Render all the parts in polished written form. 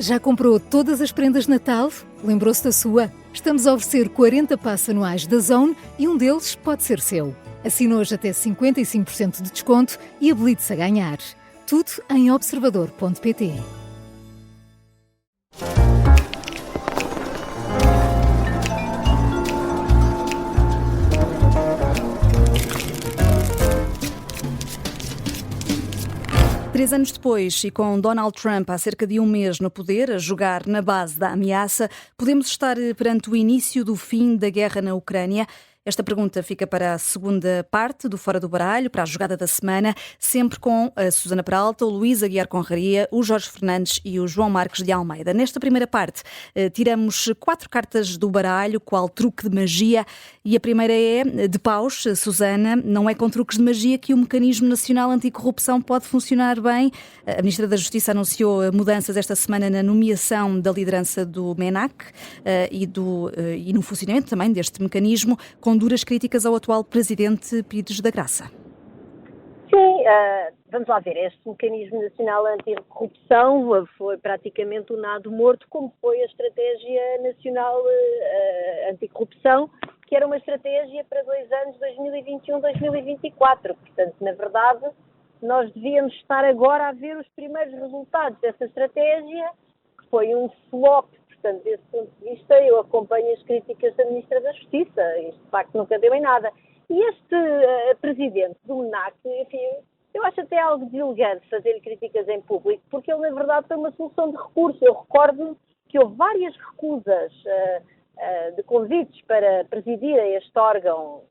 Já comprou todas as prendas de Natal? Lembrou-se da sua? Estamos a oferecer 40 passes anuais da Zone e um deles pode ser seu. Assine hoje até 55% de desconto e habilite-se a ganhar. Tudo em observador.pt. Três anos depois, e com Donald Trump há cerca de um mês no poder, a jogar na base da ameaça, podemos estar perante o início do fim da guerra na Ucrânia? Esta pergunta fica para a segunda parte do Fora do Baralho, para a jogada da semana, sempre com a Susana Peralta, o Luís Aguiar Conraria, o Jorge Fernandes e o João Marques de Almeida. Nesta primeira parte, tiramos 4 cartas do baralho, qual truque de magia, e a primeira é de paus. Susana, não é com truques de magia que o Mecanismo Nacional Anticorrupção pode funcionar bem. A Ministra da Justiça anunciou mudanças esta semana na nomeação da liderança do MENAC e no funcionamento também deste mecanismo, com duras críticas ao atual Presidente Pires da Graça. Sim, vamos lá ver, este Mecanismo Nacional Anticorrupção foi praticamente um nado morto, como foi a Estratégia Nacional Anticorrupção, que era uma estratégia para 2 anos, 2021-2024. Portanto, na verdade, nós devíamos estar agora a ver os primeiros resultados dessa estratégia, que foi um flop. Portanto, desse ponto de vista, eu acompanho as críticas da Ministra da Justiça. Isto, de facto, nunca deu em nada. E este presidente do MENAC, enfim, eu acho até algo deselegante fazer críticas em público, porque ele, na verdade, foi uma solução de recurso. Eu recordo que houve várias recusas de convites para presidir este órgão,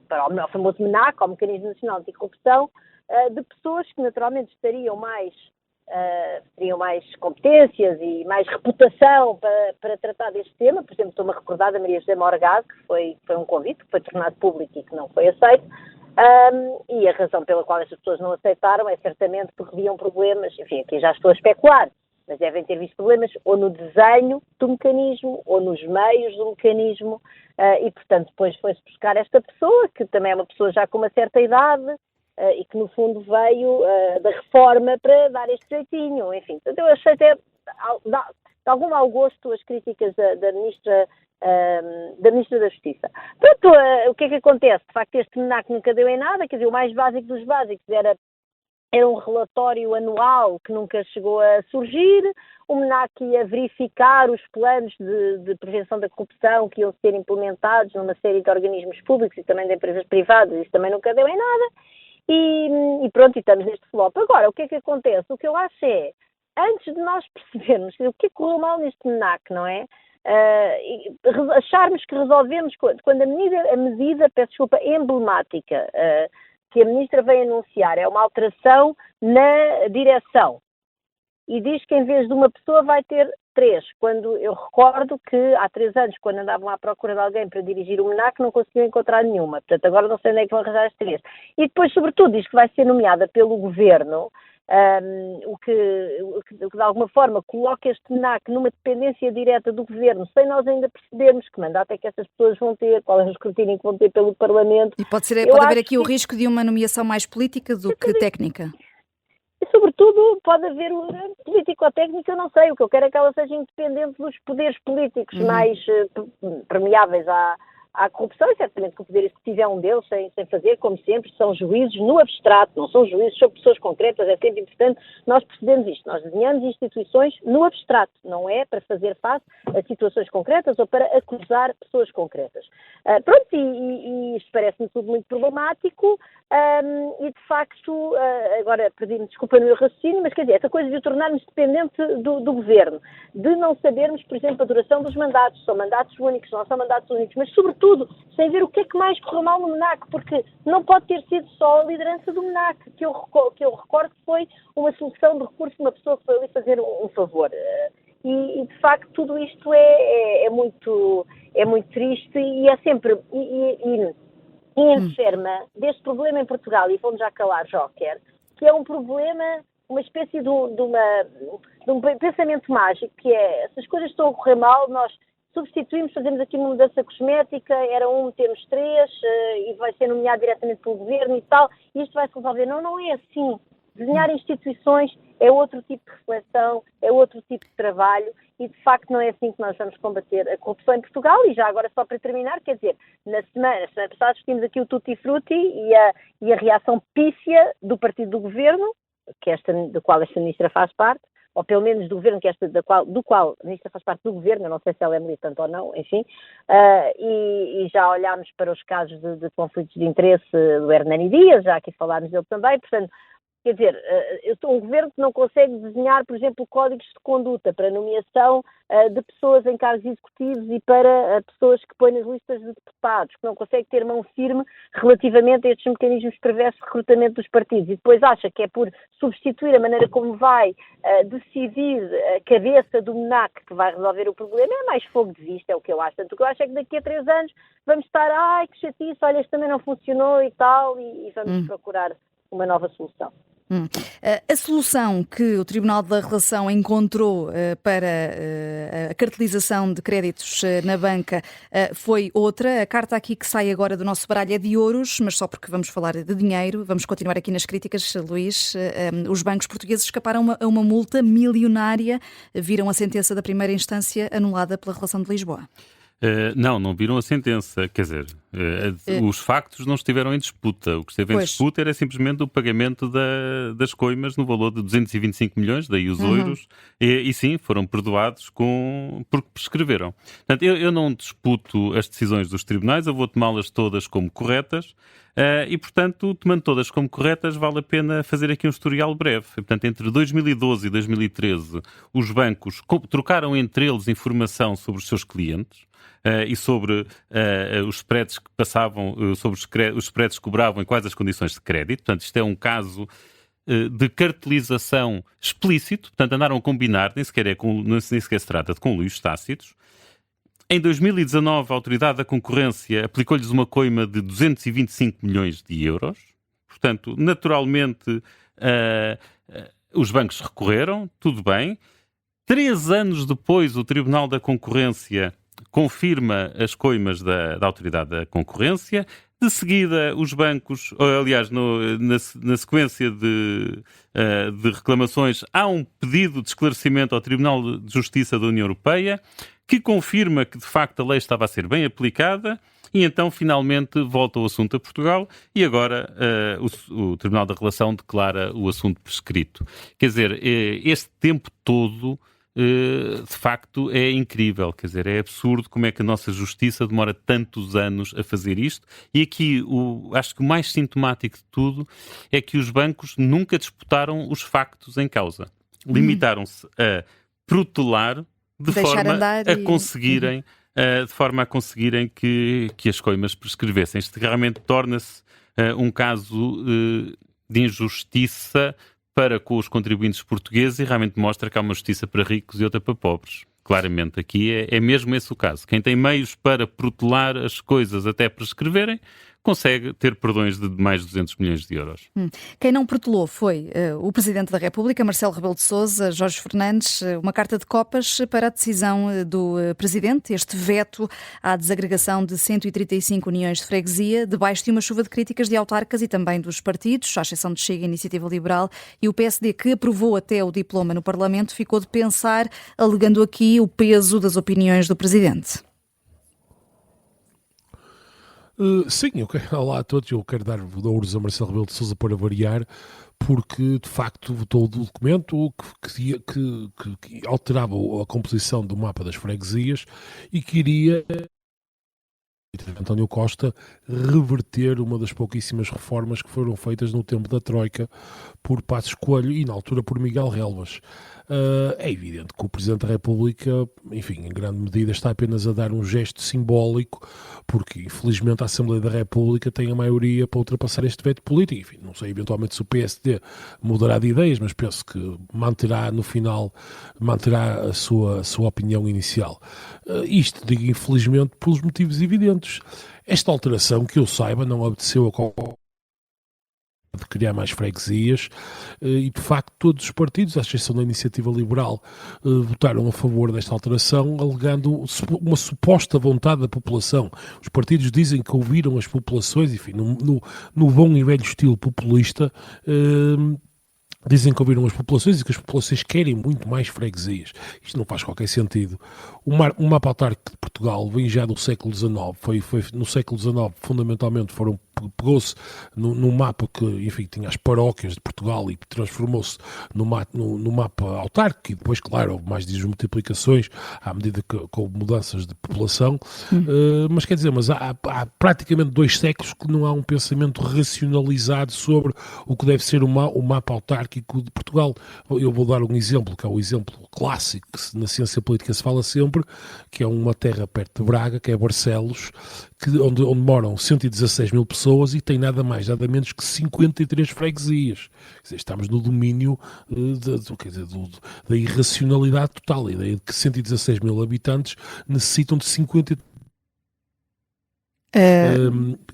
para o famoso MENAC, ao Mecanismo Nacional Anticorrupção, de pessoas que, naturalmente, teriam mais competências e mais reputação para tratar deste tema. Por exemplo, estou-me a recordar da Maria José Morgado, que foi um convite que foi tornado público e que não foi aceito, e a razão pela qual estas pessoas não aceitaram é certamente porque viam problemas, enfim, aqui já estou a especular, mas devem ter visto problemas ou no desenho do mecanismo ou nos meios do mecanismo, e portanto depois foi-se buscar esta pessoa, que também é uma pessoa já com uma certa idade, e que no fundo veio da reforma para dar este jeitinho, enfim. Portanto, eu achei até de algum mau gosto as críticas da Ministra da Justiça. Portanto, o que é que acontece? De facto, este MENAC nunca deu em nada, quer dizer, o mais básico dos básicos era um relatório anual que nunca chegou a surgir. O MENAC ia verificar os planos de prevenção da corrupção que iam ser implementados numa série de organismos públicos e também de empresas privadas, isso também nunca deu em nada. E pronto, e estamos neste flop. Agora, o que é que acontece? O que eu acho é, antes de nós percebermos o que é que correu mal neste MENAC, não é? Acharmos que resolvemos, quando a medida, peço desculpa, emblemática que a Ministra veio anunciar é uma alteração na direção e diz que em vez de uma pessoa vai ter 3, quando eu recordo que há 3 anos, quando andavam à procura de alguém para dirigir o MENAC, não conseguiam encontrar nenhuma. Portanto, agora não sei onde é que vão arranjar as 3. E depois, sobretudo, diz que vai ser nomeada pelo Governo, o que de alguma forma coloca este MENAC numa dependência direta do Governo, sem nós ainda percebermos que mandato é que essas pessoas vão ter, qual é o escrutínio que vão ter pelo Parlamento. E pode haver aqui o risco de uma nomeação mais política do que técnica. E, sobretudo, pode haver político-técnica, eu não sei. O que eu quero é que ela seja independente dos poderes políticos mais permeáveis à corrupção, e certamente que o Poder Executivo é um deles, sem fazer, como sempre, são juízes no abstrato, não são juízes sobre pessoas concretas, é sempre importante nós percebemos isto. Nós desenhamos instituições no abstrato, não é para fazer face a situações concretas ou para acusar pessoas concretas. Pronto, e isto parece-me tudo muito problemático, e de facto, agora perdi-me desculpa no meu raciocínio, mas quer dizer, essa coisa de o tornarmos dependente do Governo, de não sabermos, por exemplo, a duração dos mandatos, são mandatos únicos, não são mandatos únicos, mas sobretudo sem ver o que é que mais correu mal no MENAC, porque não pode ter sido só a liderança do MENAC, que eu recordo que foi uma solução de recurso de uma pessoa que foi ali fazer um favor. E de facto tudo isto é muito triste e é sempre... E enferma deste problema em Portugal, e vamos já calar, Joker, que é um problema, uma espécie de um pensamento mágico, que é, se as coisas estão a correr mal, nós substituímos, fazemos aqui uma mudança cosmética, era metemos 3, e vai ser nomeado diretamente pelo Governo e tal, e isto vai se resolver. Não é assim. Desenhar instituições é outro tipo de reflexão, é outro tipo de trabalho e, de facto, não é assim que nós vamos combater a corrupção em Portugal. E já agora, só para terminar, quer dizer, na semana passada discutimos aqui o Tutti Frutti e a reação pífia do partido do governo, do qual esta ministra faz parte, ou pelo menos do governo, do qual a ministra faz parte do governo, eu não sei se ela é militante ou não, enfim, e já olhámos para os casos de conflitos de interesse do Hernani Dias, já aqui falámos dele também, portanto, quer dizer, eu sou um governo que não consegue desenhar, por exemplo, códigos de conduta para nomeação de pessoas em cargos executivos e para pessoas que põe nas listas de deputados, que não consegue ter mão firme relativamente a estes mecanismos perversos de recrutamento dos partidos e depois acha que é por substituir a maneira como vai decidir a cabeça do MNAC que vai resolver o problema, é mais fogo de vista, é o que eu acho. Portanto, o que eu acho é que daqui a 3 anos vamos estar, que chatice, olha, este também não funcionou e tal, e vamos procurar uma nova solução. A solução que o Tribunal da Relação encontrou para a cartelização de créditos na banca foi outra. A carta aqui que sai agora do nosso baralho é de ouros, mas só porque vamos falar de dinheiro. Vamos continuar aqui nas críticas, Luís. Os bancos portugueses escaparam a uma multa milionária. Viram a sentença da primeira instância anulada pela Relação de Lisboa. Não viram a sentença, quer dizer, os factos não estiveram em disputa. O que esteve em disputa era simplesmente o pagamento das coimas no valor de 225 milhões, daí os euros, e sim, foram perdoados porque prescreveram. Portanto, eu não disputo as decisões dos tribunais, eu vou tomá-las todas como corretas, e, portanto, tomando todas como corretas, vale a pena fazer aqui um historial breve. Portanto, entre 2012 e 2013, os bancos trocaram entre eles informação sobre os seus clientes, e sobre os spreads que passavam, sobre os spreads que cobravam e quais as condições de crédito. Portanto, isto é um caso de cartelização explícito, portanto, andaram a combinar, nem sequer se trata de conluios tácitos. Em 2019, a Autoridade da Concorrência aplicou-lhes uma coima de 225 milhões de euros. Portanto, naturalmente, os bancos recorreram, tudo bem. 3 anos depois, o Tribunal da Concorrência confirma as coimas da Autoridade da Concorrência. De seguida, os bancos, aliás, na sequência de reclamações, há um pedido de esclarecimento ao Tribunal de Justiça da União Europeia, que confirma que, de facto, a lei estava a ser bem aplicada, e então, finalmente, volta o assunto a Portugal, e agora o Tribunal da Relação declara o assunto prescrito. Quer dizer, este tempo todo, de facto, é incrível, quer dizer, é absurdo como é que a nossa justiça demora tantos anos a fazer isto. E aqui, acho que o mais sintomático de tudo é que os bancos nunca disputaram os factos em causa. Limitaram-se a protelar de forma a conseguirem que as coimas prescrevessem. Isto realmente torna-se um caso de injustiça para com os contribuintes portugueses e realmente mostra que há uma justiça para ricos e outra para pobres. Claramente, aqui é mesmo esse o caso. Quem tem meios para protelar as coisas até prescreverem, consegue ter perdões de mais de 200 milhões de euros. Quem não protelou foi o Presidente da República, Marcelo Rebelo de Sousa, Jorge Fernandes, uma carta de copas para a decisão do Presidente, este veto à desagregação de 135 uniões de freguesia, debaixo de uma chuva de críticas de autarcas e também dos partidos, à exceção de Chega, Iniciativa Liberal, e o PSD, que aprovou até o diploma no Parlamento, ficou de pensar, alegando aqui o peso das opiniões do Presidente. Sim, olá a todos. Eu quero dar louros a Marcelo Rebelo de Sousa para variar, porque de facto votou o documento que alterava a composição do mapa das freguesias e queria, António Costa, reverter uma das pouquíssimas reformas que foram feitas no tempo da Troika por Passos Coelho e na altura por Miguel Relvas. É evidente que o Presidente da República, enfim, em grande medida está apenas a dar um gesto simbólico, porque infelizmente a Assembleia da República tem a maioria para ultrapassar este veto político. Enfim, não sei eventualmente se o PSD mudará de ideias, mas penso que manterá no final a sua opinião inicial. Isto digo infelizmente pelos motivos evidentes. Esta alteração, que eu saiba, não obedeceu a de criar mais freguesias e de facto todos os partidos, à exceção da Iniciativa Liberal, votaram a favor desta alteração, alegando uma suposta vontade da população. Os partidos dizem que ouviram as populações, enfim, no bom e velho estilo populista, Dizem que ouviram as populações e que as populações querem muito mais freguesias. Isto não faz qualquer sentido. O mapa autárquico de Portugal vem já do século XIX. Foi no século XIX, fundamentalmente, pegou-se num mapa que, enfim, tinha as paróquias de Portugal e transformou-se no mapa autárquico. E depois, claro, houve mais desmultiplicações à medida que houve mudanças de população. Mas quer dizer, há praticamente 2 séculos que não há um pensamento racionalizado sobre o que deve ser o mapa autárquico de Portugal. Eu vou dar um exemplo, que é o exemplo clássico que na ciência política se fala sempre, que é uma terra perto de Braga, que é Barcelos, onde moram 116 mil pessoas e tem nada mais, nada menos que 53 freguesias. Quer dizer, estamos no domínio da irracionalidade total, a ideia de que 116 mil habitantes necessitam de 53.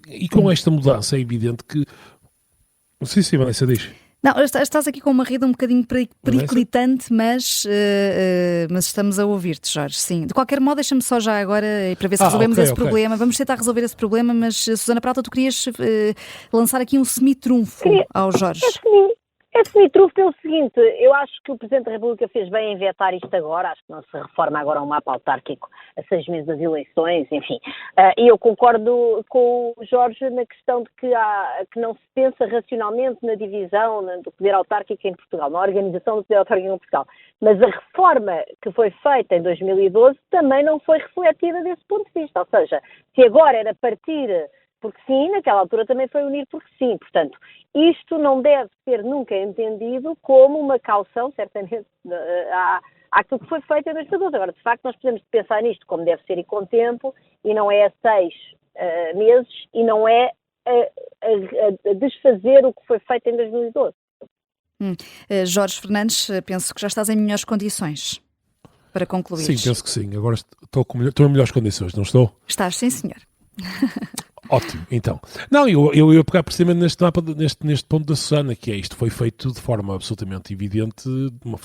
E com esta mudança é evidente que... Sim, Vanessa, diz. Não, estás aqui com uma rede um bocadinho periclitante, mas estamos a ouvir-te, Jorge, sim. De qualquer modo, deixa-me só já agora, para ver se resolvemos esse problema. Vamos tentar resolver esse problema, mas, Susana Peralta, tu querias lançar aqui um semi-trunfo ao Jorge. É semi-trunfo pelo seguinte, eu acho que o Presidente da República fez bem em vetar isto agora, acho que não se reforma agora um mapa autárquico a 6 meses das eleições, enfim. E eu concordo com o Jorge na questão de que não se pensa racionalmente na divisão do poder autárquico em Portugal, na organização do poder autárquico em Portugal. Mas a reforma que foi feita em 2012 também não foi refletida desse ponto de vista, ou seja, se agora era partir porque sim, naquela altura também foi unir porque sim. Portanto, isto não deve ser nunca entendido como uma caução, certamente, àquilo que foi feito em 2012. Agora, de facto, nós precisamos de pensar nisto como deve ser e com tempo, e não é a 6 meses, e não é a desfazer o que foi feito em 2012. Jorge Fernandes, penso que já estás em melhores condições para concluir. Sim, penso que sim. Agora estou em melhores condições, não estou? Estás, sim, senhor. Ótimo, então. Não, eu ia pegar precisamente neste ponto da Susana, que é isto foi feito de forma absolutamente evidente,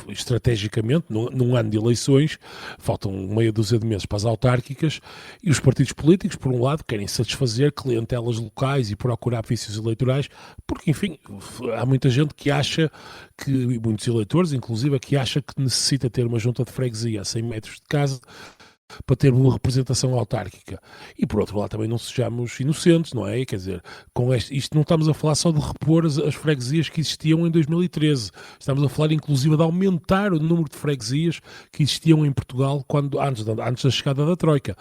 estrategicamente, num ano de eleições, faltam meia dúzia de meses para as autárquicas, e os partidos políticos, por um lado, querem satisfazer clientelas locais e procurar vícios eleitorais, porque, enfim, há muita gente que acha e muitos eleitores, inclusive, que acha que necessita ter uma junta de freguesia a 100 metros de casa para ter uma representação autárquica. E por outro lado também não sejamos inocentes, não é? Quer dizer, com isto não estamos a falar só de repor as freguesias que existiam em 2013. Estamos a falar inclusive de aumentar o número de freguesias que existiam em Portugal antes da chegada da Troika.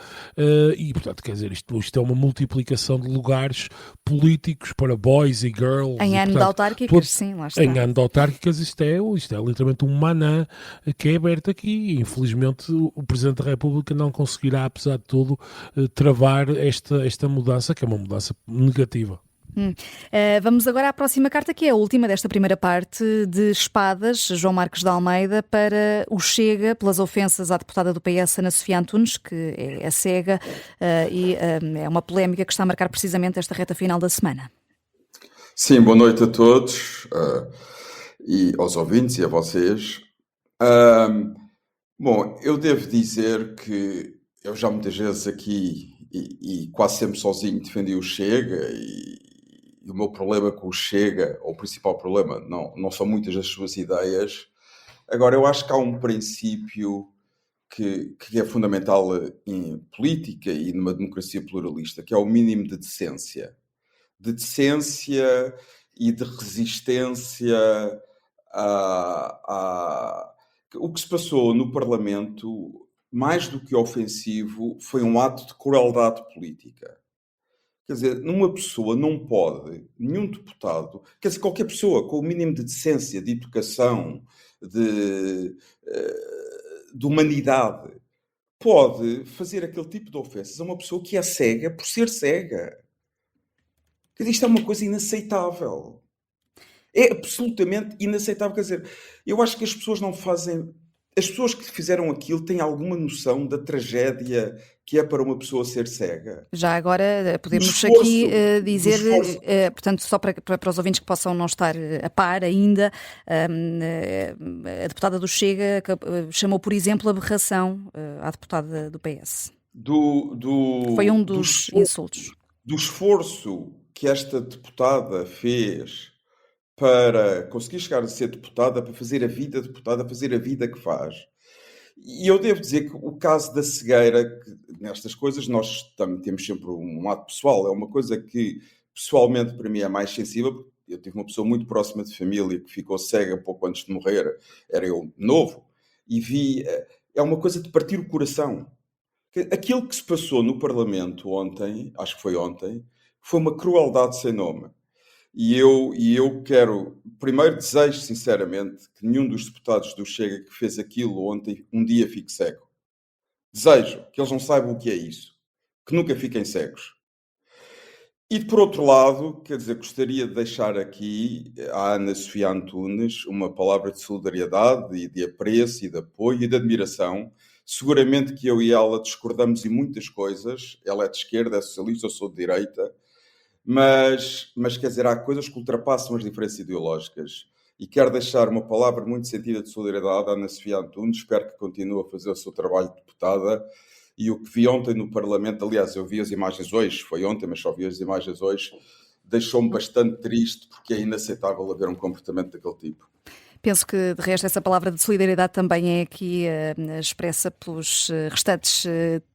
E portanto, quer dizer, isto é uma multiplicação de lugares políticos para boys e girls. Em ano de autárquicas, sim, lá está. Em ano de autárquicas isto é literalmente um manã que é aberto aqui. E, infelizmente o Presidente da República não conseguirá, apesar de tudo, travar esta mudança, que é uma mudança negativa. Vamos agora à próxima carta, que é a última desta primeira parte de espadas, João Marques de Almeida, para o Chega, pelas ofensas à deputada do PS, Ana Sofia Antunes, que é cega, e é uma polémica que está a marcar precisamente esta reta final da semana. Sim, boa noite a todos, e aos ouvintes e a vocês. Bom, eu devo dizer que eu já muitas vezes aqui e quase sempre sozinho defendi o Chega e o meu problema com o Chega, ou o principal problema, não são muitas das suas ideias. Agora, eu acho que há um princípio que é fundamental em política e numa democracia pluralista, que é o mínimo de decência. De decência e de resistência O que se passou no Parlamento, mais do que ofensivo, foi um ato de crueldade política. Quer dizer, numa pessoa não pode, nenhum deputado, quer dizer, qualquer pessoa com o mínimo de decência, de educação, de humanidade, pode fazer aquele tipo de ofensas a uma pessoa que é cega por ser cega. Quer dizer, isto é uma coisa inaceitável. É absolutamente inaceitável. Quer dizer, eu acho que as pessoas não fazem... As pessoas que fizeram aquilo têm alguma noção da tragédia que é para uma pessoa ser cega. Já agora podemos aqui dizer, portanto, só para os ouvintes que possam não estar a par ainda, a deputada do Chega chamou, por exemplo, aberração à deputada do PS. Foi um dos insultos. Do esforço que esta deputada fez para conseguir chegar a ser deputada, para fazer a vida deputada, fazer a vida que faz. E eu devo dizer que o caso da cegueira, que nestas coisas nós temos sempre um lado pessoal, é uma coisa que pessoalmente para mim é mais sensível, porque eu tive uma pessoa muito próxima de família que ficou cega pouco antes de morrer, era eu novo, e vi, é uma coisa de partir o coração. Aquilo que se passou no Parlamento ontem, acho que foi ontem, foi uma crueldade sem nome. E eu quero, primeiro desejo sinceramente que nenhum dos deputados do Chega que fez aquilo ontem um dia fique cego. Desejo que eles não saibam o que é isso, que nunca fiquem cegos. E por outro lado, quer dizer, gostaria de deixar aqui à Ana Sofia Antunes uma palavra de solidariedade e de apreço e de apoio e de admiração. Seguramente que eu e ela discordamos em muitas coisas, ela é de esquerda, é socialista, eu sou de direita, mas quer dizer, há coisas que ultrapassam as diferenças ideológicas. E quero deixar uma palavra muito sentida de solidariedade à Ana Sofia Antunes, espero que continue a fazer o seu trabalho de deputada. E o que vi ontem no Parlamento, aliás, eu vi as imagens hoje, foi ontem, mas só vi as imagens hoje, deixou-me bastante triste, porque é inaceitável haver um comportamento daquele tipo. Penso que, de resto, essa palavra de solidariedade também é aqui expressa pelos restantes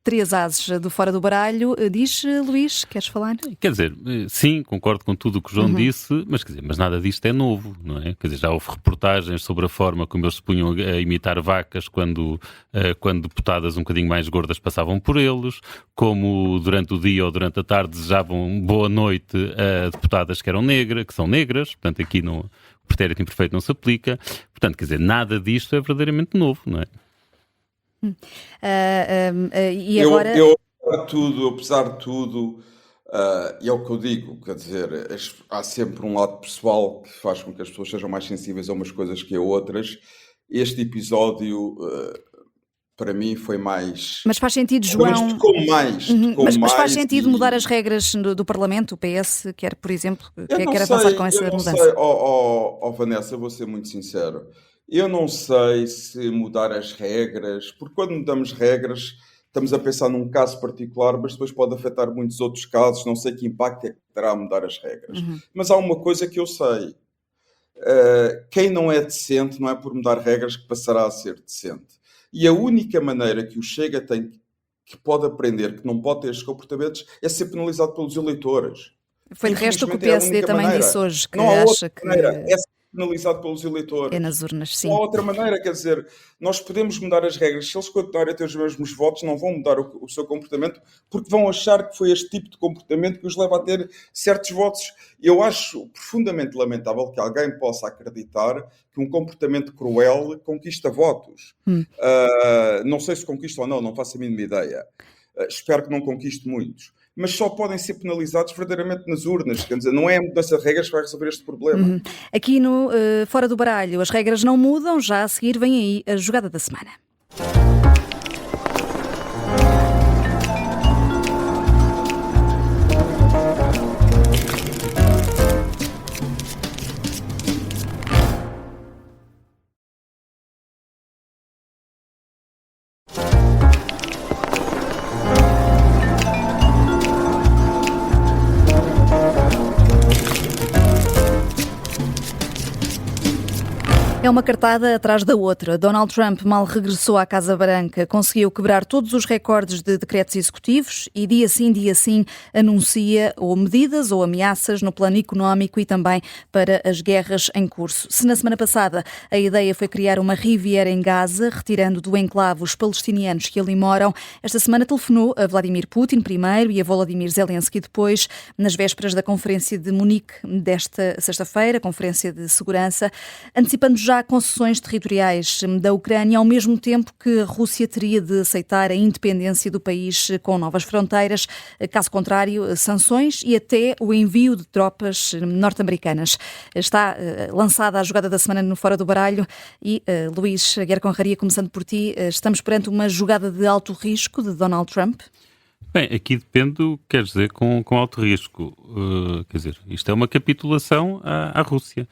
3 ases do Fora do Baralho. Diz, Luís, queres falar? Quer dizer, sim, concordo com tudo o que o João disse, mas nada disto é novo, não é? Quer dizer, já houve reportagens sobre a forma como eles se punham a imitar vacas quando deputadas um bocadinho mais gordas passavam por eles, como durante o dia ou durante a tarde desejavam boa noite a deputadas que são negras, portanto aqui não... O pretérito imperfeito não se aplica. Portanto, quer dizer, nada disto é verdadeiramente novo, não é? E agora... Eu apesar de tudo, e é o que eu digo, quer dizer, há sempre um lado pessoal que faz com que as pessoas sejam mais sensíveis a umas coisas que a outras. Este episódio... para mim foi mais... Mas faz sentido, João... Tocou mais. Mas faz sentido mudar as regras do Parlamento? O PS quer, por exemplo, quer avançar com essa mudança? Vanessa, vou ser muito sincero. Eu não sei se mudar as regras, porque quando mudamos regras, estamos a pensar num caso particular, mas depois pode afetar muitos outros casos, não sei que impacto é que terá mudar as regras. Mas há uma coisa que eu sei. Quem não é decente, não é por mudar regras que passará a ser decente. E a única maneira que o Chega tem, que pode aprender, que não pode ter estes comportamentos, é ser penalizado pelos eleitores. Foi de resto o que o PSD também disse hoje, que acha que... É ser penalizado pelos eleitores. É nas urnas, sim. Não há outra maneira, quer dizer, nós podemos mudar as regras. Se eles continuarem a ter os mesmos votos, não vão mudar o seu comportamento, porque vão achar que foi este tipo de comportamento que os leva a ter certos votos. Eu acho profundamente lamentável que alguém possa acreditar que um comportamento cruel conquista votos. Não sei se conquista ou não faço a mínima ideia. Espero que não conquiste muitos. Mas só podem ser penalizados verdadeiramente nas urnas. Quer dizer, não é a mudança de regras que vai resolver este problema. Aqui no Fora do Baralho, as regras não mudam. Já a seguir vem aí a jogada da semana. É uma cartada atrás da outra. Donald Trump mal regressou à Casa Branca, conseguiu quebrar todos os recordes de decretos executivos e dia sim anuncia ou medidas ou ameaças no plano económico e também para as guerras em curso. Se na semana passada a ideia foi criar uma Riviera em Gaza, retirando do enclave os palestinianos que ali moram, esta semana telefonou a Vladimir Putin primeiro e a Volodymyr Zelensky depois, nas vésperas da Conferência de Munique desta sexta-feira, Conferência de Segurança, antecipando já concessões territoriais da Ucrânia, ao mesmo tempo que a Rússia teria de aceitar a independência do país com novas fronteiras, caso contrário, sanções e até o envio de tropas norte-americanas. Está lançada a jogada da semana no Fora do Baralho e, Luís Aguiar Conraria, começando por ti, estamos perante uma jogada de alto risco de Donald Trump? Bem, aqui depende do que quer dizer com alto risco. Quer dizer, isto é uma capitulação à Rússia.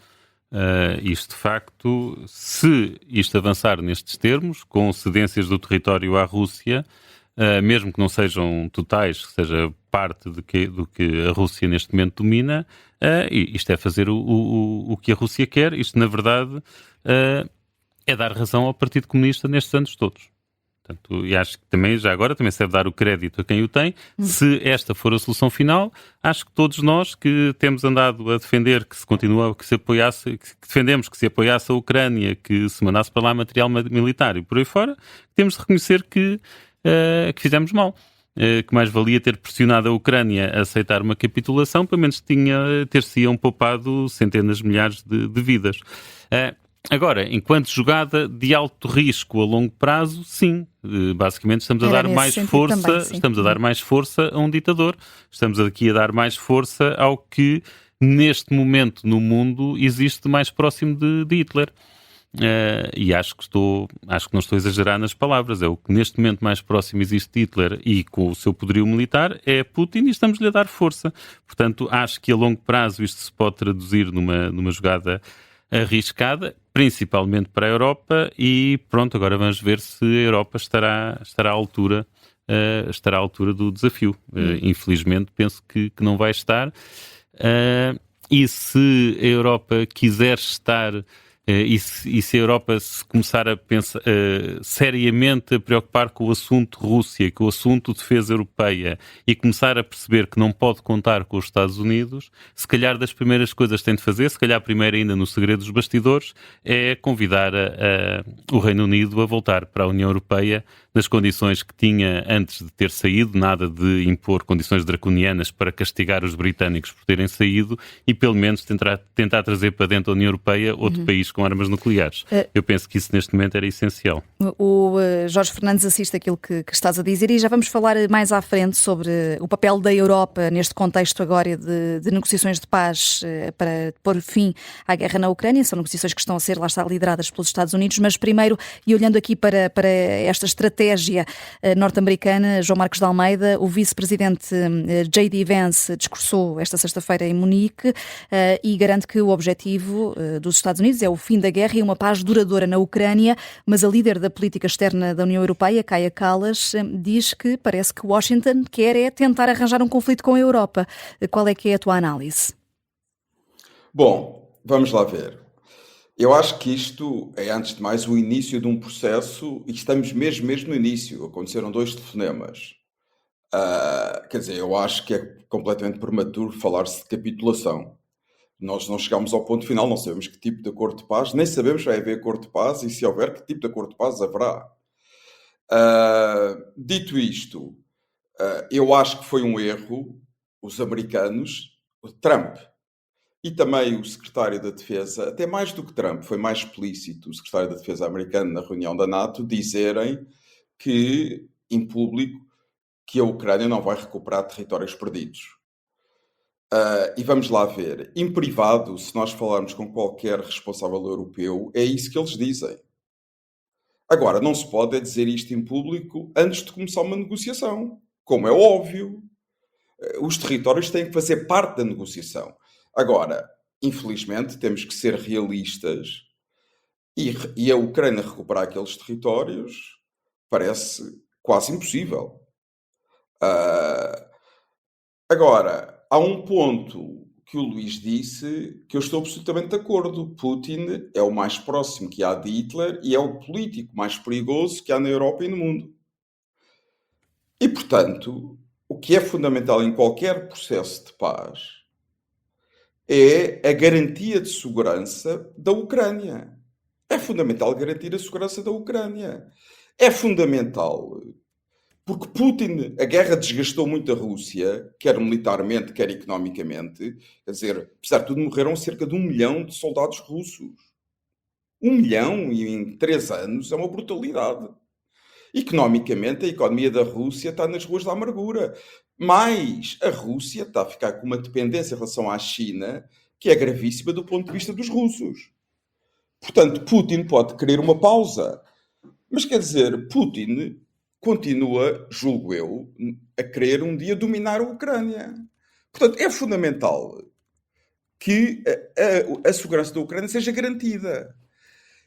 Isto, de facto, se isto avançar nestes termos, com cedências do território à Rússia, mesmo que não sejam totais, que seja parte do que a Rússia neste momento domina, e isto é fazer o que a Rússia quer. Isto, na verdade, é dar razão ao Partido Comunista nestes anos todos. Portanto, e acho que também se deve dar o crédito a quem o tem. Se esta for a solução final, acho que todos nós que temos andado a defender que defendemos que se apoiasse a Ucrânia, que se mandasse para lá material militar e por aí fora, temos de reconhecer que fizemos mal. Que mais valia ter pressionado a Ucrânia a aceitar uma capitulação, pelo menos ter-se-iam poupado centenas de milhares de vidas. Agora, enquanto jogada de alto risco a longo prazo, sim, basicamente estamos a dar mais força, também, estamos a dar mais força a um ditador, estamos aqui a dar mais força ao que neste momento no mundo existe mais próximo de Hitler. E acho que não estou a exagerar nas palavras. É o que neste momento mais próximo existe de Hitler e com o seu poderio militar é Putin, e estamos-lhe a dar força. Portanto, acho que a longo prazo isto se pode traduzir numa jogada arriscada, principalmente para a Europa, e pronto, agora vamos ver se a Europa estará à altura do desafio. Infelizmente penso que não vai estar, e se a Europa quiser estar, e se a Europa se começar a pensar seriamente a preocupar com o assunto Rússia, com o assunto defesa europeia, e começar a perceber que não pode contar com os Estados Unidos, se calhar das primeiras coisas que tem de fazer, se calhar primeiro ainda no segredo dos bastidores, é convidar o Reino Unido a voltar para a União Europeia nas condições que tinha antes de ter saído, nada de impor condições draconianas para castigar os britânicos por terem saído, e pelo menos tentar trazer para dentro da União Europeia outro país com armas nucleares. Eu penso que isso neste momento era essencial. O Jorge Fernandes assiste àquilo que estás a dizer, e já vamos falar mais à frente sobre o papel da Europa neste contexto agora de negociações de paz para pôr fim à guerra na Ucrânia. São negociações que estão a ser, lá está, lideradas pelos Estados Unidos, mas primeiro, e olhando aqui para esta estratégia norte-americana, João Marcos de Almeida, o vice-presidente J.D. Vance discursou esta sexta-feira em Munique e garante que o objetivo dos Estados Unidos é o fim da guerra e uma paz duradoura na Ucrânia, mas a líder da política externa da União Europeia, Kaja Kallas, diz que parece que Washington quer tentar arranjar um conflito com a Europa. Qual é que é a tua análise? Bom, vamos lá ver. Eu acho que isto é, antes de mais, o início de um processo, e estamos mesmo no início. Aconteceram 2 telefonemas. Quer dizer, eu acho que é completamente prematuro falar-se de capitulação. Nós não chegámos ao ponto final, não sabemos que tipo de acordo de paz, nem sabemos se vai haver acordo de paz, e se houver, que tipo de acordo de paz haverá. Dito isto, eu acho que foi um erro os americanos, o Trump, e também o secretário da Defesa, até mais do que Trump, foi mais explícito, o secretário da Defesa americano na reunião da NATO, dizerem que, em público, que a Ucrânia não vai recuperar territórios perdidos. E vamos lá ver. Em privado, se nós falarmos com qualquer responsável europeu, é isso que eles dizem. Agora, não se pode dizer isto em público antes de começar uma negociação. Como é óbvio, os territórios têm que fazer parte da negociação. Agora, infelizmente, temos que ser realistas, e a Ucrânia recuperar aqueles territórios parece quase impossível. Agora, há um ponto que o Luís disse que eu estou absolutamente de acordo. Putin é o mais próximo que há de Hitler e é o político mais perigoso que há na Europa e no mundo. E, portanto, o que é fundamental em qualquer processo de paz é a garantia de segurança da Ucrânia. É fundamental garantir a segurança da Ucrânia. É fundamental, porque Putin, a guerra desgastou muito a Rússia, quer militarmente, quer economicamente. Quer dizer, apesar de tudo, morreram cerca de 1 milhão de soldados russos. 1 milhão em 3 anos é uma brutalidade. Economicamente, a economia da Rússia está nas ruas da amargura. Mas a Rússia está a ficar com uma dependência em relação à China que é gravíssima do ponto de vista dos russos. Portanto, Putin pode querer uma pausa. Mas quer dizer, Putin continua, julgo eu, a querer um dia dominar a Ucrânia. Portanto, é fundamental que a segurança da Ucrânia seja garantida.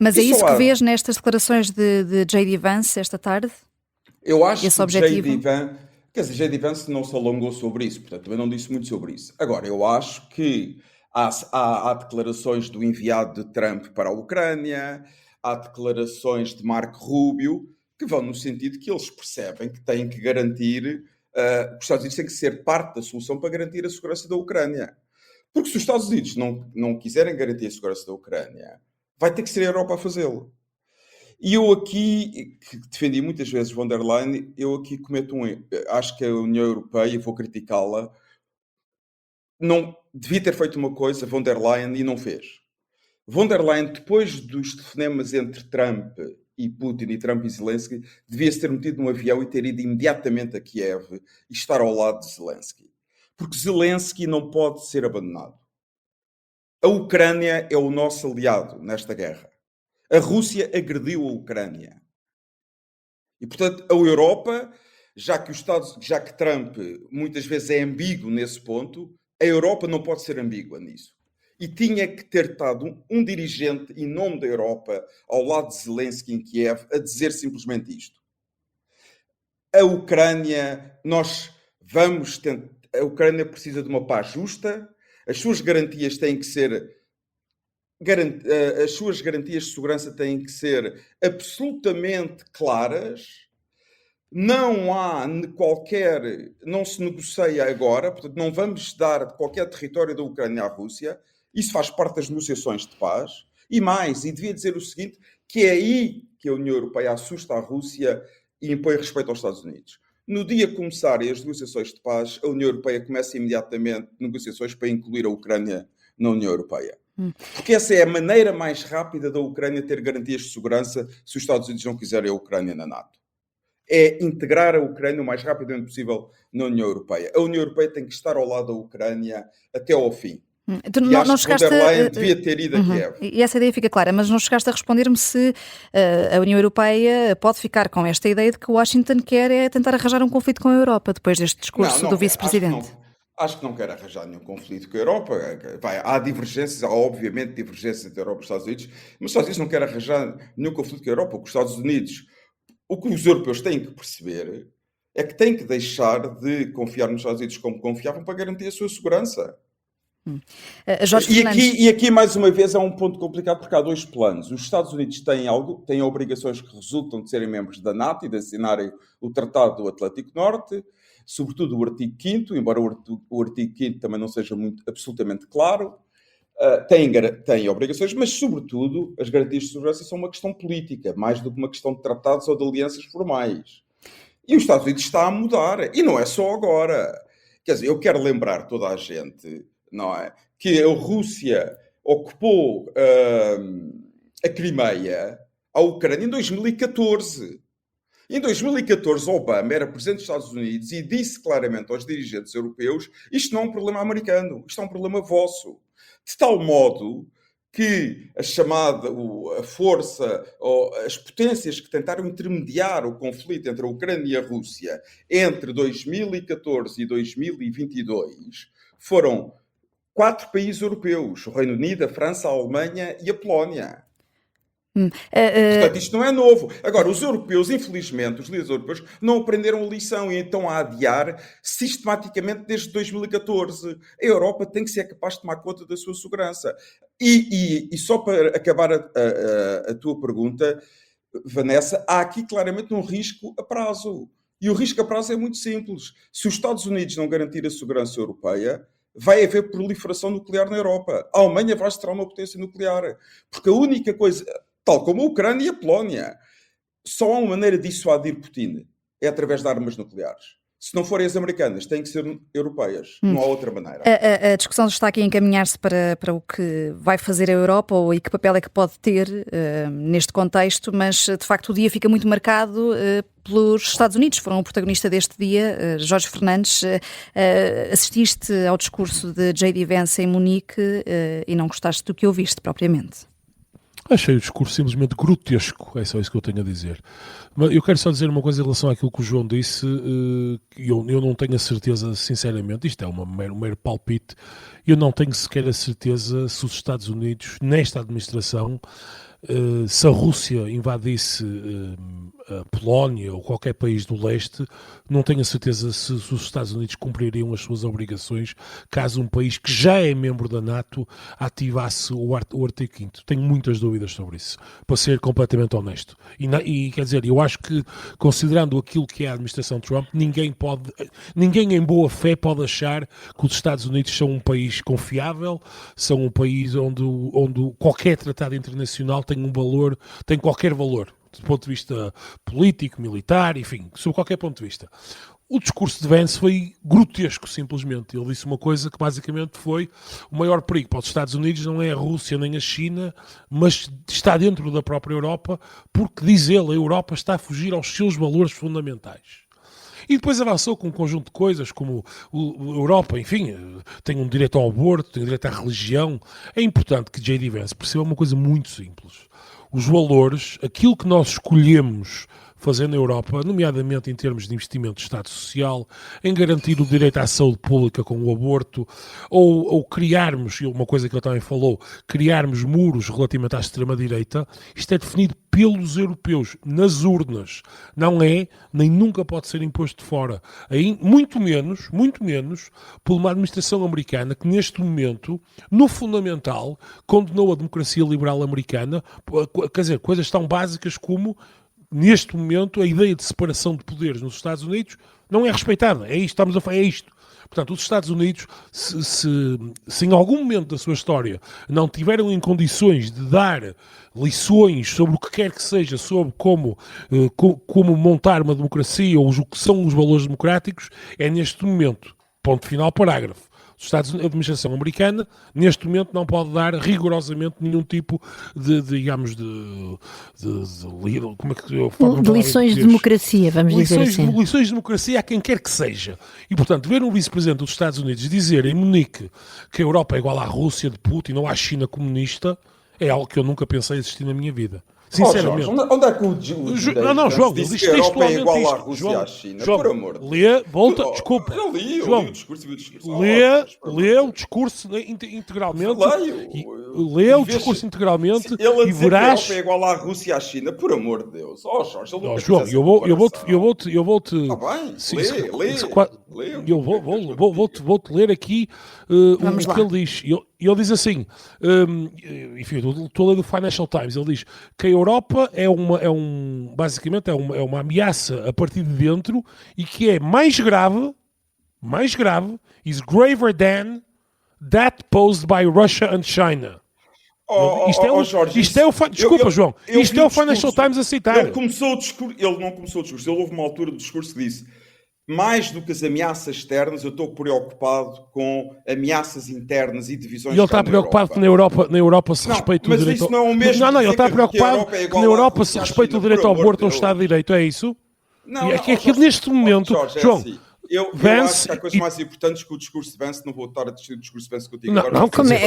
Mas é isso que vês nestas declarações de J.D. Vance esta tarde? Eu acho esse que objetivo? J.D. Vance, Quer dizer, J.D. Vance não se alongou sobre isso, portanto também não disse muito sobre isso. Agora, eu acho que há declarações do enviado de Trump para a Ucrânia, há declarações de Marco Rubio, que vão no sentido que eles percebem que têm que garantir, os Estados Unidos têm que ser parte da solução para garantir a segurança da Ucrânia. Porque se os Estados Unidos não quiserem garantir a segurança da Ucrânia, vai ter que ser a Europa a fazê-lo. E eu aqui, que defendi muitas vezes von der Leyen, eu aqui cometo um erro. Acho que a União Europeia, vou criticá-la, não devia ter feito uma coisa, von der Leyen, e não fez. Von der Leyen, depois dos telefonemas entre Trump e Putin e Trump e Zelensky, devia-se ter metido num avião e ter ido imediatamente a Kiev e estar ao lado de Zelensky. Porque Zelensky não pode ser abandonado. A Ucrânia é o nosso aliado nesta guerra. A Rússia agrediu a Ucrânia. E, portanto, a Europa, já que Trump muitas vezes é ambíguo nesse ponto, a Europa não pode ser ambígua nisso. E tinha que ter estado um dirigente em nome da Europa ao lado de Zelensky em Kiev a dizer simplesmente isto. A Ucrânia, a Ucrânia precisa de uma paz justa, as suas garantias têm que ser... As suas garantias de segurança têm que ser absolutamente claras, não se negocia agora, portanto não vamos dar qualquer território da Ucrânia à Rússia, isso faz parte das negociações de paz, e devia dizer o seguinte, que é aí que a União Europeia assusta a Rússia e impõe respeito aos Estados Unidos. No dia que começarem as negociações de paz, a União Europeia começa imediatamente negociações para incluir a Ucrânia na União Europeia. Porque essa é a maneira mais rápida da Ucrânia ter garantias de segurança se os Estados Unidos não quiserem a Ucrânia na NATO. É integrar a Ucrânia o mais rapidamente possível na União Europeia. A União Europeia tem que estar ao lado da Ucrânia até ao fim. E acho que von der Leyen devia ter ido a Kiev. E essa ideia fica clara, mas não chegaste a responder-me se a União Europeia pode ficar com esta ideia de que Washington quer tentar arranjar um conflito com a Europa depois deste discurso do vice-presidente. Acho que não quer arranjar nenhum conflito com a Europa. Há divergências, obviamente divergências entre a Europa e os Estados Unidos, mas os Estados Unidos não querem arranjar nenhum conflito com a Europa. O que os europeus têm que perceber é que têm que deixar de confiar nos Estados Unidos como confiavam para garantir a sua segurança. E aqui, mais uma vez, é um ponto complicado porque há dois planos. Os Estados Unidos têm obrigações que resultam de serem membros da NATO e de assinarem o Tratado do Atlântico Norte, sobretudo o artigo 5º, embora o artigo 5º também não seja absolutamente claro, têm obrigações, mas sobretudo as garantias de segurança são uma questão política, mais do que uma questão de tratados ou de alianças formais. E os Estados Unidos está a mudar, e não é só agora. Quer dizer, eu quero lembrar toda a gente, não é, que a Rússia ocupou a Crimeia, a Ucrânia, em 2014. Em 2014, Obama era presidente dos Estados Unidos e disse claramente aos dirigentes europeus: isto não é um problema americano, isto é um problema vosso. De tal modo que a força, ou as potências que tentaram intermediar o conflito entre a Ucrânia e a Rússia entre 2014 e 2022 foram 4 países europeus: o Reino Unido, a França, a Alemanha e a Polónia. Portanto, isto não é novo. Agora, os europeus, infelizmente, os líderes europeus, não aprenderam a lição e estão a adiar sistematicamente desde 2014. A Europa tem que ser capaz de tomar conta da sua segurança. E só para acabar a tua pergunta, Vanessa, há aqui claramente um risco a prazo. E o risco a prazo é muito simples. Se os Estados Unidos não garantir a segurança europeia, vai haver proliferação nuclear na Europa. A Alemanha vai se tornar uma potência nuclear. Porque a única coisa... Tal como a Ucrânia e a Polónia. Só há uma maneira de dissuadir Putin. É através de armas nucleares. Se não forem as americanas, têm que ser europeias. Não há outra maneira. A discussão está aqui a encaminhar-se para o que vai fazer a Europa e que papel é que pode ter neste contexto, mas de facto o dia fica muito marcado pelos Estados Unidos. Foram o protagonista deste dia. Jorge Fernandes, assististe ao discurso de J.D. Vance em Munique e não gostaste do que ouviste propriamente? Achei o discurso simplesmente grotesco, é só isso que eu tenho a dizer. Mas eu quero só dizer uma coisa em relação àquilo que o João disse, que eu não tenho a certeza, sinceramente, isto é um mero palpite, eu não tenho sequer a certeza se os Estados Unidos, nesta administração, se a Rússia invadisse a Polónia ou qualquer país do leste, não tenho a certeza se os Estados Unidos cumpririam as suas obrigações caso um país que já é membro da NATO ativasse o artigo 5º. Tenho muitas dúvidas sobre isso, para ser completamente honesto. E quer dizer, eu acho que, considerando aquilo que é a administração Trump, ninguém em boa fé pode achar que os Estados Unidos são um país confiável, são um país onde qualquer tratado internacional tem qualquer valor, do ponto de vista político, militar, enfim, sob qualquer ponto de vista. O discurso de Vance foi grotesco, simplesmente. Ele disse uma coisa que basicamente foi: o maior perigo para os Estados Unidos não é a Rússia nem a China, mas está dentro da própria Europa, porque, diz ele, a Europa está a fugir aos seus valores fundamentais. E depois avançou com um conjunto de coisas, como a Europa, enfim, tem um direito ao aborto, tem um direito à religião. É importante que J.D. Vance perceba uma coisa muito simples. Os valores, aquilo que nós escolhemos fazer na Europa, nomeadamente em termos de investimento de Estado Social, em garantir o direito à saúde pública com o aborto, ou criarmos, uma coisa que ele também falou, criarmos muros relativamente à extrema-direita, isto é definido pelos europeus, nas urnas. Não é, nem nunca pode ser imposto de fora. Aí, muito menos, por uma administração americana que neste momento, no fundamental, condenou a democracia liberal americana, quer dizer, coisas tão básicas como, neste momento, a ideia de separação de poderes nos Estados Unidos não é respeitada. É isto, estamos a falar, é isto. Portanto, os Estados Unidos, se em algum momento da sua história não tiveram em condições de dar lições sobre o que quer que seja, sobre como montar uma democracia ou o que são os valores democráticos, é neste momento. Ponto final, parágrafo. A administração americana, neste momento, não pode dar rigorosamente nenhum tipo de lições de democracia, vamos dizer assim. Lições de democracia a quem quer que seja. E, portanto, ver um vice-presidente dos Estados Unidos dizer em Munique que a Europa é igual à Rússia de Putin ou à China comunista é algo que eu nunca pensei existir na minha vida. Sinceramente. Jorge, onde é que o João, ele disse disse que a Europa é textualmente igual à isto. Rússia e à China? João, por amor de lê, volta, desculpa. Eu li João, o discurso e vi o discurso. Lê o discurso integralmente. Lê o discurso integralmente ele e verás. Que a Europa é igual à Rússia e à China, por amor de Deus. Jorge, ele não João, eu vou-te. Está bem, lê. Eu vou-te ler aqui o que ele diz. Ele diz assim, enfim, estou a ler do Financial Times, ele diz que a Europa basicamente é uma ameaça a partir de dentro e que é mais grave, is graver than that posed by Russia and China. Desculpa, João. Isto é o Financial Times a citar. Ele não começou o discurso. Ele houve uma altura do discurso que disse: mais do que as ameaças externas, eu estou preocupado com ameaças internas e divisões. E ele está preocupado que na Europa se respeite o direito ao aborto. Não, ele está preocupado que na Europa se respeite o direito ao aborto no Estado de Direito, é isso? Não, é que neste momento, Jorge, João, assim. Eu acho que há coisas mais importantes que o discurso de Vance. Não vou estar a discutir o discurso de Vance contigo.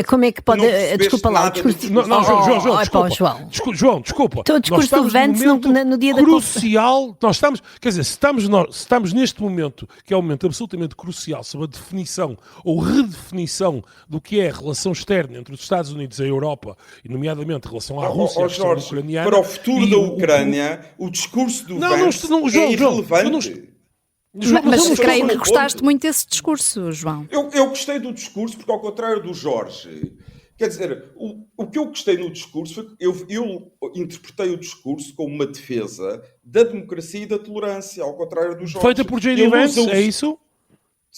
Como é que pode... Desculpa lá, o discurso... João, desculpa. Então o discurso do Vance no dia da... Crucial, nós estamos... Quer dizer, se estamos neste momento, que é um momento absolutamente crucial, sobre a definição ou redefinição do que é a relação externa entre os Estados Unidos e a Europa, e nomeadamente a relação à Rússia e à questão ucraniana... Para o futuro da Ucrânia, o discurso do Vance é irrelevante. Mas creio que gostaste muito desse discurso, João. Eu gostei do discurso porque, ao contrário do Jorge, quer dizer, o que eu gostei no discurso foi que eu interpretei o discurso como uma defesa da democracia e da tolerância, ao contrário do Jorge. Feita por J.D. Vance, é isso?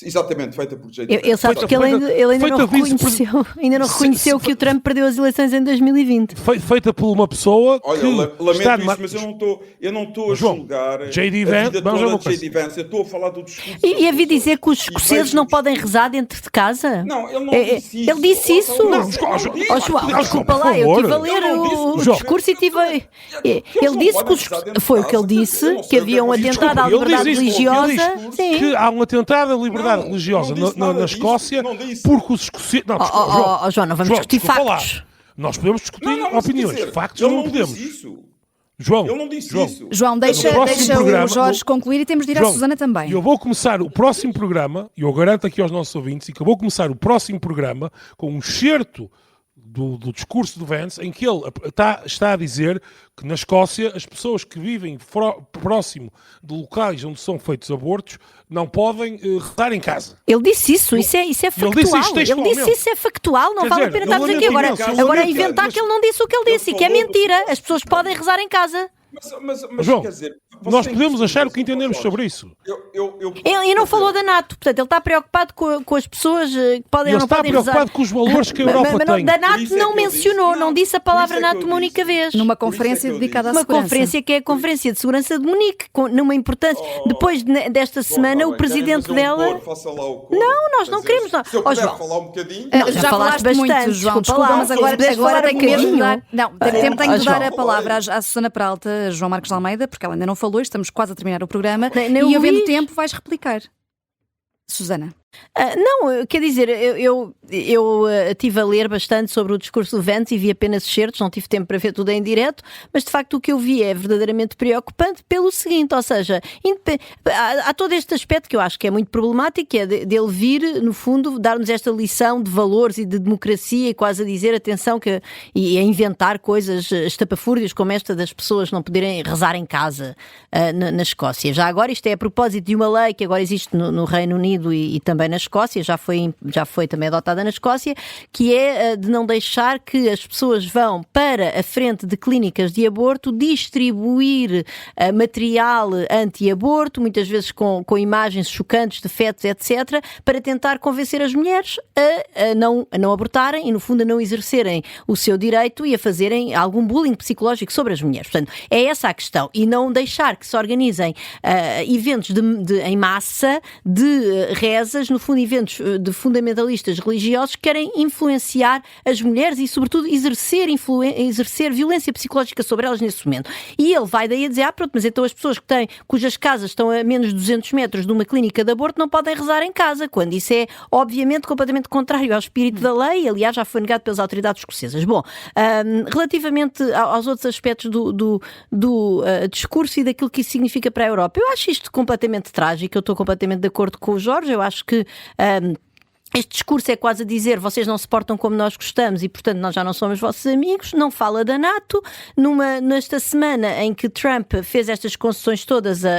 Exatamente, feita por J.D. Ele sabe que ele ainda não reconheceu que o Trump perdeu as eleições em 2020. Feita por uma pessoa que... lamento isso, mas eu não estou a julgar J.D. Vance, J.D. Vance. Eu estou a falar do discurso. E havia dizer que os escoceses não podem rezar dentro de casa? Não, ele não disse isso. Ele disse isso? João, desculpa lá, eu estive a ler o discurso e tive a... Ele disse que foi o que ele disse, que havia um atentado à liberdade religiosa. Que há um atentado à liberdade religiosa na Escócia, porque os escoceses... João, não vamos discutir factos. Nós podemos discutir opiniões. Factos não podemos. João, ele não disse isso. João, deixa o Jorge concluir e temos de ir à Susana também. Eu vou começar o próximo programa, e eu garanto aqui aos nossos ouvintes, que eu vou começar o próximo programa com um excerto do discurso do Vance, em que ele está a dizer que na Escócia as pessoas que vivem próximo de locais onde são feitos abortos não podem rezar em casa. Ele disse isso, isso é factual. Ele disse isso, é factual, não vale a pena estarmos aqui agora a inventar que ele não disse o que ele disse, e que é mentira. As pessoas podem rezar em casa. Mas João, quer dizer, nós podemos achar o que entendemos sobre isso. Ele não falou da NATO, portanto, ele está preocupado com as pessoas que podem ou não podem rezar. Ele está preocupado com os valores que a Europa tem. Da NATO não mencionou, não disse a palavra NATO uma única vez. Numa conferência dedicada à segurança. Uma conferência que é a Conferência de Segurança de Munique, numa importância. Depois desta semana, o presidente dela... Não, nós não queremos. Se eu puder falar um bocadinho... Já falaste bastante, João, desculpa, mas agora tem que mesmo dar... Não, tenho de dar a palavra à Susana Peralta, João Marcos de Almeida, porque ela ainda não falou, estamos quase a terminar o programa, e havendo tempo vais replicar. Susana. Não, quer dizer, eu estive a ler bastante sobre o discurso do Vance e vi apenas excertos, não tive tempo para ver tudo em direto, mas de facto o que eu vi é verdadeiramente preocupante pelo seguinte, ou seja, há todo este aspecto que eu acho que é muito problemático, que é dele vir, no fundo, dar-nos esta lição de valores e de democracia e quase a dizer, atenção, e a inventar coisas estapafúrdias como esta das pessoas não poderem rezar em casa na Escócia. Já agora, isto é a propósito de uma lei que agora existe no Reino Unido e também na Escócia, já foi também adotada na Escócia, que é de não deixar que as pessoas vão para a frente de clínicas de aborto distribuir material anti-aborto, muitas vezes com imagens chocantes de fetos, etc., para tentar convencer as mulheres a não abortarem e, no fundo, a não exercerem o seu direito e a fazerem algum bullying psicológico sobre as mulheres. Portanto, é essa a questão. E não deixar que se organizem eventos em massa de rezas, no fundo, eventos de fundamentalistas religiosos que querem influenciar as mulheres e, sobretudo, exercer violência psicológica sobre elas nesse momento. E ele vai daí a dizer, pronto, mas então as pessoas cujas casas estão a menos de 200 metros de uma clínica de aborto não podem rezar em casa, quando isso é, obviamente, completamente contrário ao espírito da lei, e, aliás, já foi negado pelas autoridades escocesas. Bom, relativamente aos outros aspectos do discurso e daquilo que isso significa para a Europa, eu acho isto completamente trágico, eu estou completamente de acordo com o Jorge, eu acho que este discurso é quase a dizer, vocês não se portam como nós gostamos e, portanto, nós já não somos vossos amigos. Não fala da NATO. Nesta semana em que Trump fez estas concessões todas a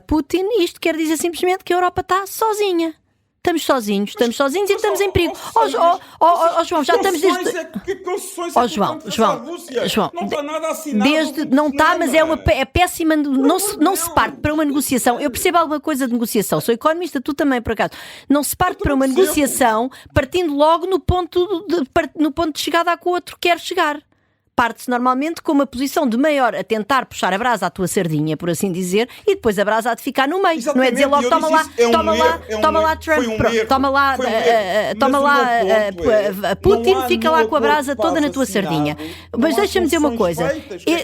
Putin, isto quer dizer simplesmente que a Europa está sozinha. Estamos sozinhos e estamos em perigo. João, já estamos desde... João, não está nada assinado. Não está, mas é péssima. Não se parte para uma negociação. Eu percebo alguma coisa de negociação. Sou economista, tu também, por acaso. Não se parte para uma negociação partindo logo no ponto de chegada a que o outro quer chegar. Parte-se normalmente com uma posição de maior a tentar puxar a brasa à tua sardinha, por assim dizer, e depois a brasa há de ficar no meio. Exatamente. Não é dizer logo, toma lá Trump, toma lá Putin, fica lá com a brasa toda na tua sardinha. Mas deixa-me dizer uma coisa,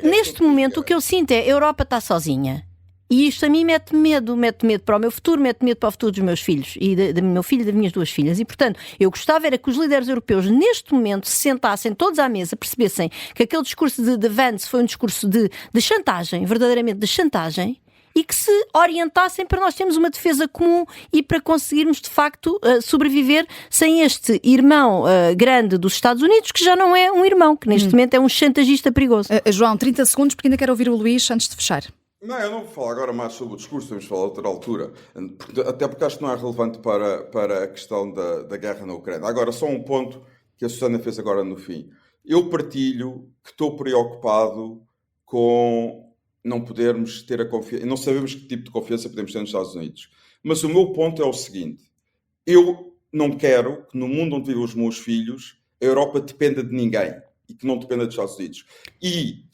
neste momento o que eu sinto é a Europa está sozinha. E isto a mim mete medo para o meu futuro, mete medo para o futuro dos meus filhos e do meu filho e das minhas duas filhas. E, portanto, eu gostava era que os líderes europeus, neste momento, se sentassem todos à mesa, percebessem que aquele discurso de Vance foi um discurso de chantagem, verdadeiramente de chantagem, e que se orientassem para nós termos uma defesa comum e para conseguirmos, de facto, sobreviver sem este irmão grande dos Estados Unidos, que já não é um irmão, que neste momento é um chantagista perigoso. João, 30 segundos, porque ainda quero ouvir o Luís antes de fechar. Não, eu não vou falar agora mais sobre o discurso, temos de falar a outra altura, até porque acho que não é relevante para a questão da guerra na Ucrânia. Agora, só um ponto que a Susana fez agora no fim. Eu partilho que estou preocupado com não podermos ter a confiança, não sabemos que tipo de confiança podemos ter nos Estados Unidos. Mas o meu ponto é o seguinte, eu não quero que no mundo onde vivem os meus filhos, a Europa dependa de ninguém e que não dependa dos Estados Unidos. E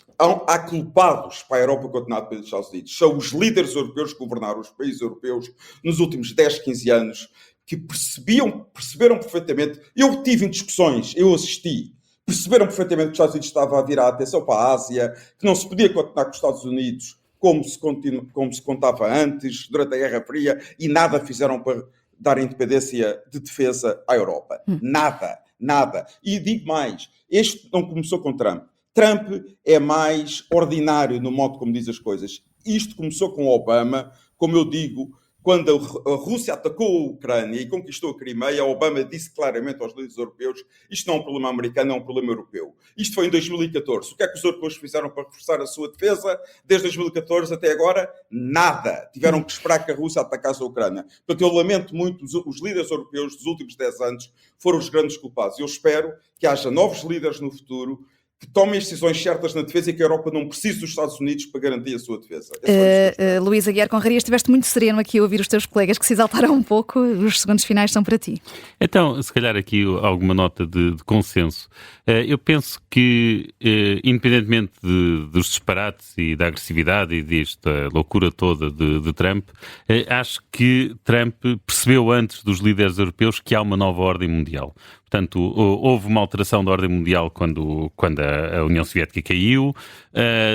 há culpados para a Europa continuar a depender dos Estados Unidos. São os líderes europeus que governaram os países europeus nos últimos 10, 15 anos que perceberam perfeitamente. Eu tive em discussões, eu assisti, perceberam perfeitamente que os Estados Unidos estavam a virar a atenção para a Ásia, que não se podia continuar com os Estados Unidos como se contava antes, durante a Guerra Fria, e nada fizeram para dar independência de defesa à Europa. Nada. E digo mais, este não começou com Trump. Trump é mais ordinário no modo como diz as coisas. Isto começou com Obama, como eu digo, Quando a Rússia atacou a Ucrânia e conquistou a Crimeia, Obama disse claramente aos líderes europeus: isto não é um problema americano, é um problema europeu. Isto foi em 2014. O que é que os europeus fizeram para reforçar a sua defesa? Desde 2014 até agora, nada. Tiveram que esperar que a Rússia atacasse a Ucrânia. Portanto, eu lamento muito, os líderes europeus dos últimos 10 anos foram os grandes culpados. Eu espero que haja novos líderes no futuro que tomem as decisões certas na defesa e que a Europa não precise dos Estados Unidos para garantir a sua defesa. Luís Aguiar Conraria, estiveste muito sereno aqui a ouvir os teus colegas que se exaltaram um pouco. Os segundos finais são para ti. Então, se calhar aqui alguma nota de consenso. Eu penso que, independentemente dos disparates e da agressividade e desta loucura toda de Trump, acho que Trump percebeu antes dos líderes europeus que há uma nova ordem mundial. Portanto, houve uma alteração da ordem mundial quando a União Soviética caiu,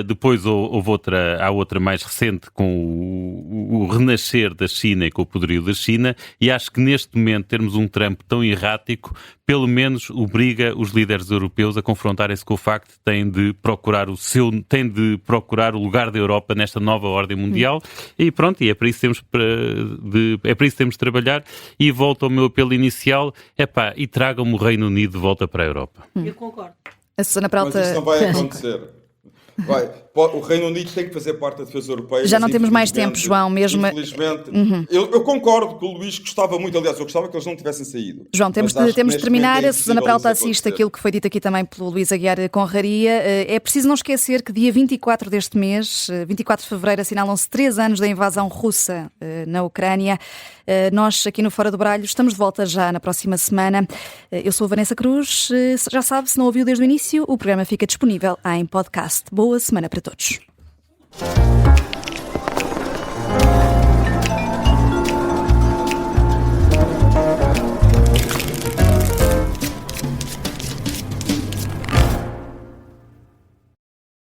depois há outra mais recente com o renascer da China e com o poderio da China, e acho que neste momento termos um Trump tão errático, pelo menos obriga os líderes europeus a confrontarem-se com o facto de têm de procurar o lugar da Europa nesta nova ordem mundial, e pronto, e é para isso que temos de trabalhar, e volto ao meu apelo inicial, e tragam-me o Reino Unido de volta para a Europa. Eu concordo. A Susana Peralta... Mas isso não vai acontecer. O Reino Unido tem que fazer parte da defesa europeia. Já não temos mais tempo, João, mesmo. Infelizmente. Eu concordo que o Luís gostava muito, aliás, eu gostava que eles não tivessem saído. João, temos de terminar. A Susana Peralta assiste aquilo que foi dito aqui também pelo Luís Aguiar Conraria. É preciso não esquecer que dia 24 deste mês, 24 de fevereiro, assinalam-se 3 anos da invasão russa na Ucrânia. Nós, aqui no Fora do Baralho, estamos de volta já na próxima semana. Eu sou a Vanessa Cruz. Já sabe, se não ouviu desde o início, o programa fica disponível em podcast. Boa semana para todos.